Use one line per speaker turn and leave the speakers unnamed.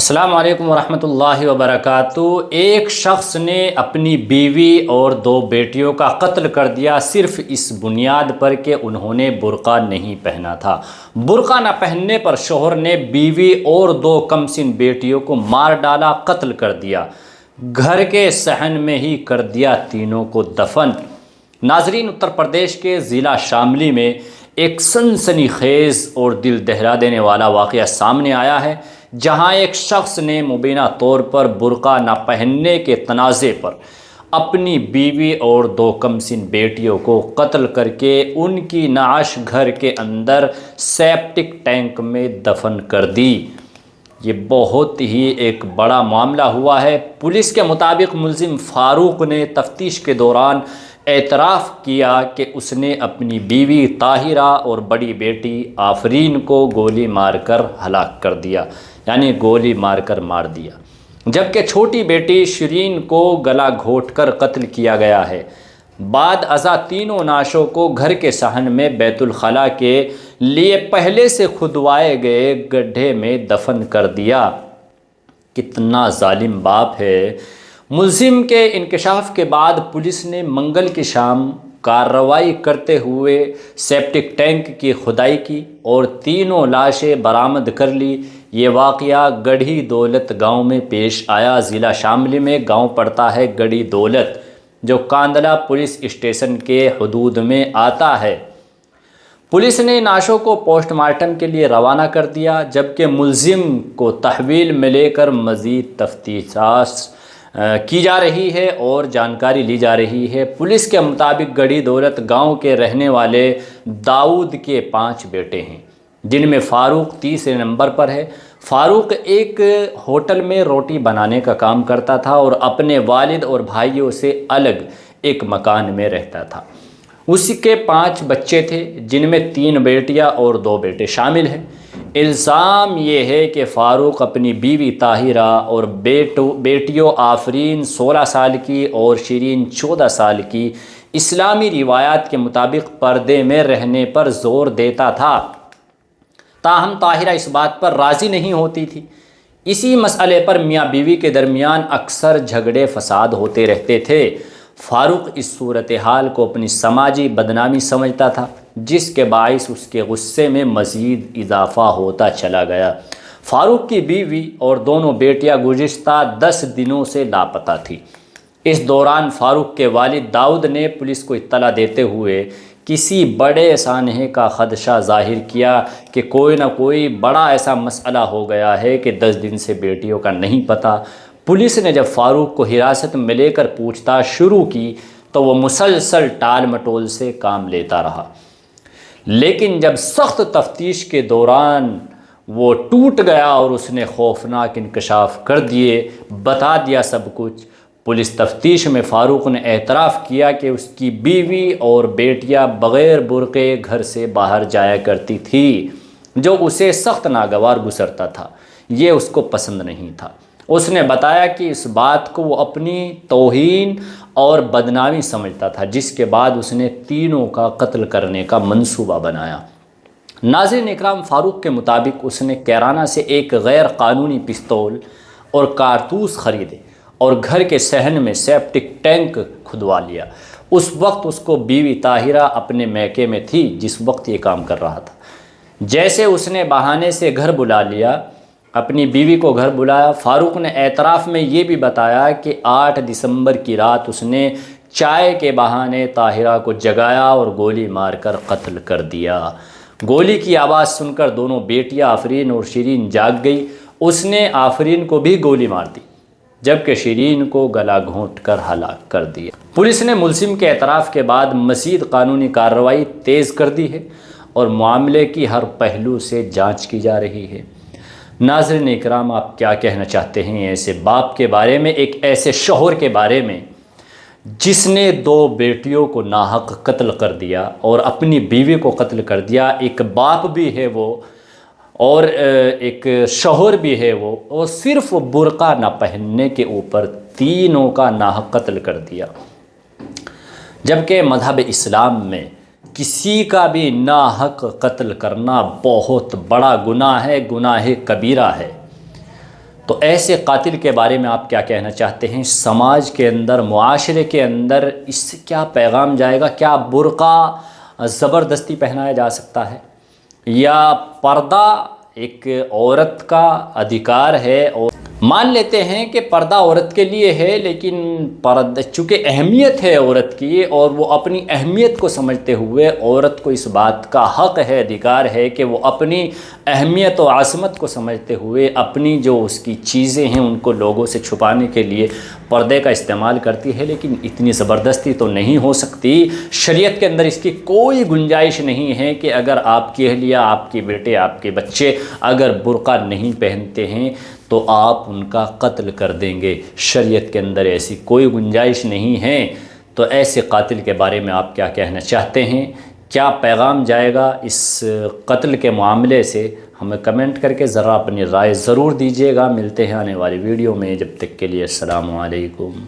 السلام علیکم ورحمۃ اللہ وبرکاتہ۔ ایک شخص نے اپنی بیوی اور دو بیٹیوں کا قتل کر دیا صرف اس بنیاد پر کہ انہوں نے برقع نہیں پہنا تھا۔ برقع نہ پہننے پر شوہر نے بیوی اور دو کمسن بیٹیوں کو مار ڈالا، قتل کر دیا، گھر کے صحن میں ہی کر دیا تینوں کو دفن۔ ناظرین، اتر پردیش کے ضلع شاملی میں ایک سنسنی خیز اور دل دہلا دینے والا واقعہ سامنے آیا ہے، جہاں ایک شخص نے مبینہ طور پر برقع نہ پہننے کے تنازع پر اپنی بیوی اور دو کمسن بیٹیوں کو قتل کر کے ان کی نعش گھر کے اندر سیپٹک ٹینک میں دفن کر دی۔ یہ بہت ہی ایک بڑا معاملہ ہوا ہے۔ پولیس کے مطابق ملزم فاروق نے تفتیش کے دوران اعتراف کیا کہ اس نے اپنی بیوی طاہرہ اور بڑی بیٹی آفرین کو گولی مار کر ہلاک کر دیا، یعنی گولی مار کر مار دیا، جبکہ چھوٹی بیٹی شیرین کو گلا گھونٹ کر قتل کیا گیا ہے۔ بعد ازاں تینوں نعشوں کو گھر کے صحن میں بیت الخلاء کے لیے پہلے سے کھدوائے گئے گڈھے میں دفن کر دیا۔ کتنا ظالم باپ ہے۔ ملزم کے انکشاف کے بعد پولیس نے منگل کی شام کارروائی کرتے ہوئے سیپٹک ٹینک کی کھدائی کی اور تینوں لاشیں برآمد کر لی۔ یہ واقعہ گڑھی دولت گاؤں میں پیش آیا۔ ضلع شاملی میں گاؤں پڑتا ہے گڑھی دولت، جو کاندلہ پولیس اسٹیشن کے حدود میں آتا ہے۔ پولیس نے نعشوں کو پوسٹ مارٹم کے لیے روانہ کر دیا، جبکہ ملزم کو تحویل میں لے کر مزید تفتیشات کی جا رہی ہے اور جانکاری لی جا رہی ہے۔ پولیس کے مطابق گڑھی دولت گاؤں کے رہنے والے داؤد کے 5 بیٹے ہیں، جن میں فاروق تیسرے نمبر پر ہے۔ فاروق ایک ہوٹل میں روٹی بنانے کا کام کرتا تھا اور اپنے والد اور بھائیوں سے الگ ایک مکان میں رہتا تھا۔ اس کے 5 بچے تھے، جن میں 3 بیٹیاں اور 2 بیٹے شامل ہیں۔ الزام یہ ہے کہ فاروق اپنی بیوی طاہرہ اور بیٹیوں آفرین 16 سال کی اور شیرین 14 سال کی اسلامی روایات کے مطابق پردے میں رہنے پر زور دیتا تھا، تاہم طاہرہ اس بات پر راضی نہیں ہوتی تھی۔ اسی مسئلے پر میاں بیوی کے درمیان اکثر جھگڑے فساد ہوتے رہتے تھے۔ فاروق اس صورتحال کو اپنی سماجی بدنامی سمجھتا تھا، جس کے باعث اس کے غصے میں مزید اضافہ ہوتا چلا گیا۔ فاروق کی بیوی اور دونوں بیٹیاں گزشتہ 10 دنوں سے لاپتہ تھیں۔ اس دوران فاروق کے والد داؤد نے پولیس کو اطلاع دیتے ہوئے کسی بڑے سانحے کا خدشہ ظاہر کیا کہ کوئی نہ کوئی بڑا ایسا مسئلہ ہو گیا ہے کہ 10 دن سے بیٹیوں کا نہیں پتہ۔ پولیس نے جب فاروق کو حراست میں لے کر پوچھ تاچھ شروع کی تو وہ مسلسل ٹال مٹول سے کام لیتا رہا، لیکن جب سخت تفتیش کے دوران وہ ٹوٹ گیا اور اس نے خوفناک انکشاف کر دیے، بتا دیا سب کچھ۔ پولیس تفتیش میں فاروق نے اعتراف کیا کہ اس کی بیوی اور بیٹیاں بغیر برقعے گھر سے باہر جایا کرتی تھی، جو اسے سخت ناگوار گزرتا تھا۔ یہ اس کو پسند نہیں تھا۔ اس نے بتایا کہ اس بات کو وہ اپنی توہین اور بدنامی سمجھتا تھا، جس کے بعد اس نے تینوں کا قتل کرنے کا منصوبہ بنایا۔ ناظرین اکرام، فاروق کے مطابق اس نے کیرانہ سے ایک غیر قانونی پستول اور کارتوس خریدے اور گھر کے صحن میں سیپٹک ٹینک کھدوا لیا۔ اس وقت اس کو بیوی طاہرہ اپنے میکے میں تھی جس وقت یہ کام کر رہا تھا۔ جیسے اس نے بہانے سے گھر بلا لیا، اپنی بیوی کو گھر بلایا۔ فاروق نے اعتراف میں یہ بھی بتایا کہ 8 دسمبر کی رات اس نے چائے کے بہانے طاہرہ کو جگایا اور گولی مار کر قتل کر دیا۔ گولی کی آواز سن کر دونوں بیٹیاں آفرین اور شیرین جاگ گئی۔ اس نے آفرین کو بھی گولی مار دی، جبکہ شیرین کو گلا گھونٹ کر ہلاک کر دیا۔ پولیس نے ملزم کے اعتراف کے بعد مزید قانونی کارروائی تیز کر دی ہے اور معاملے کی ہر پہلو سے جانچ کی جا رہی ہے۔ ناظرین اکرام، آپ کیا کہنا چاہتے ہیں ایسے باپ کے بارے میں، ایک ایسے شوہر کے بارے میں جس نے 2 بیٹیوں کو ناحق قتل کر دیا اور اپنی بیوی کو قتل کر دیا؟ ایک باپ بھی ہے وہ اور ایک شوہر بھی ہے وہ، اور صرف برقع نہ پہننے کے اوپر تینوں کا ناحق قتل کر دیا، جبکہ مذہب اسلام میں کسی کا بھی ناحق قتل کرنا بہت بڑا گناہ ہے، گناہ کبیرہ ہے۔ تو ایسے قاتل کے بارے میں آپ کیا کہنا چاہتے ہیں؟ سماج کے اندر، معاشرے کے اندر اس سے کیا پیغام جائے گا؟ کیا برقع زبردستی پہنایا جا سکتا ہے، یا پردہ ایک عورت کا ادھیکار ہے؟ اور مان لیتے ہیں کہ پردہ عورت کے لیے ہے، لیکن چونکہ اہمیت ہے عورت کی، اور وہ اپنی اہمیت کو سمجھتے ہوئے عورت کو اس بات کا حق ہے، ادھیکار ہے کہ وہ اپنی اہمیت و عظمت کو سمجھتے ہوئے اپنی جو اس کی چیزیں ہیں ان کو لوگوں سے چھپانے کے لیے پردے کا استعمال کرتی ہے، لیکن اتنی زبردستی تو نہیں ہو سکتی۔ شریعت کے اندر اس کی کوئی گنجائش نہیں ہے کہ اگر آپ کی اہلیہ، آپ کے بیٹے، آپ کے بچے اگر برقع نہیں پہنتے ہیں تو آپ ان کا قتل کر دیں گے۔ شریعت کے اندر ایسی کوئی گنجائش نہیں ہے۔ تو ایسے قاتل کے بارے میں آپ کیا کہنا چاہتے ہیں؟ کیا پیغام جائے گا اس قتل کے معاملے سے؟ ہمیں کمنٹ کر کے ذرا اپنی رائے ضرور دیجیے گا۔ ملتے ہیں آنے والی ویڈیو میں، جب تک کے لیے السلام علیکم۔